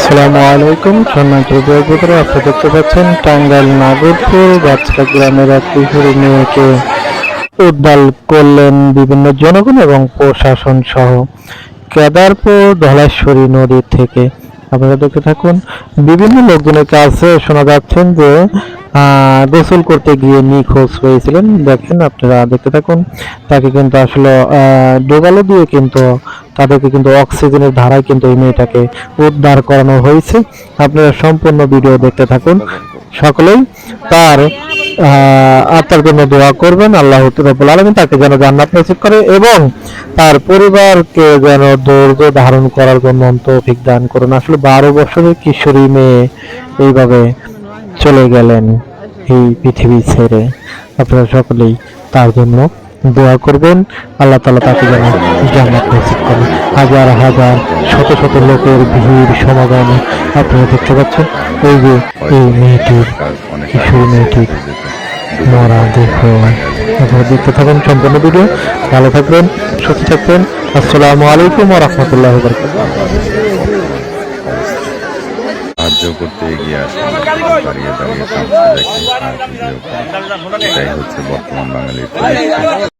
আসসালামু আলাইকুম। সম্মানিত ভিউয়ার, আপনারা দেখতে পাচ্ছেন টাঙ্গাইল নাগরপুর গাছড়া গ্রামের এক কিশোরী মেয়েকে উদ্ধার করলেন বিভিন্ন জনগণ এবং প্রশাসন সহ কেদারপুর ধলেশ্বরী নদী থেকে। আপনারা দেখতে থাকুন। বিভিন্ন লোকজনের কাছে শোনা যাচ্ছেন যে গোসল করতে গিয়ে নিখোঁজ হয়েছিলেন। দেখেন, আপনারা দেখতে থাকুন। তাকে কিন্তু আসলে ডোগালো দিয়ে কিন্তু তাদেরকে কিন্তু অক্সিজেনের ধারায় কিন্তু এই মেয়েটাকে উদ্ধার করানো হয়েছে। আপনারা সম্পূর্ণ ভিডিও দেখতে থাকুন। সকলেই তার আত্মার জন্য দোয়া করবেন। আল্লাহ রাব্বুল আলামিন তাকে যেন জান্নাত নসিব করে এবং তার পরিবারকে যেন ধৈর্য ধারণ করার জন্য তৌফিক দান করুন। আসলে 12 বছরের কিশোরী মেয়ে এইভাবে চলে গেলেন এই পৃথিবী ছেড়ে। আপনারা সকলেই তার জন্য দোয়া করবেন। আল্লাহ তাআলা তাকে যেন জান্নাত নসিব করেন। হাজার হাজার শত শত লোকের ভিড় সমাগমে আপনারা দেখতে পাচ্ছেন এই যে এই মেয়েটির, কিশোরী মেয়েটির মরা দেহ। আপনারা দেখতে থাকুন সম্পূর্ণ ভিডিও। ভালো থাকবেন, সুস্থ থাকবেন। আসসালামু আলাইকুম ওয়া রাহমাতুল্লাহি ওয়া বারাকাতুহু। সাহায্য করতে এগিয়ে আসেন, দাঁড়িয়ে দাঁড়িয়ে কাঁদতে দেখে আর ভিডিও। এটাই হচ্ছে বর্তমান বাঙালির পরিস্থিতি।